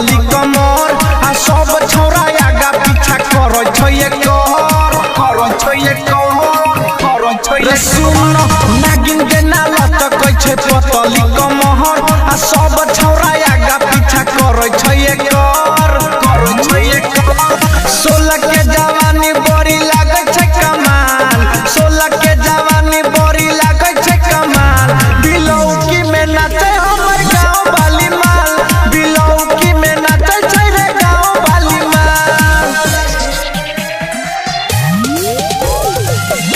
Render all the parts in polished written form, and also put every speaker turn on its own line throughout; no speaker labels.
पतली कमर आ सब छौरा आगा पीछा करै छै रे सुन नागिन के नाला तकै छै पतली कमर आ सब छौरा आगा पीछा करै छै सोलह के जवानी बड़ी लागै छै कमाल 16 के जवानी बड़ी लागै छै कमाल बिलौकी में नाचे हमर गांव वाली माल बिलौकी में नाचे छै रे गांव वाली माल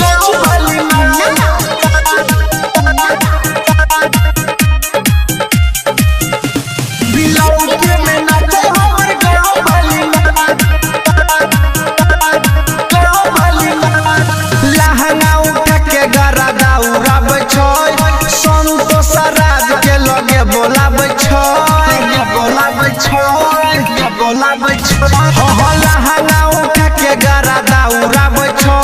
गांव वाली माल बिलौकी में नाचे हमर गांव वाली माल लहंगा उठा के गरा दौड़ाब छै संतोष राज के लगे बोलाब छै लहंगा उठा के गरा दौड़ाब छै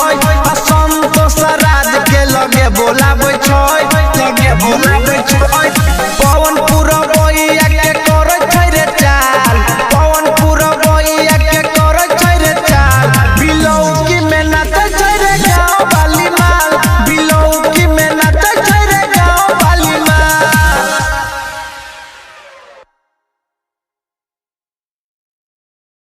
संतोष राज के लगे बोलाब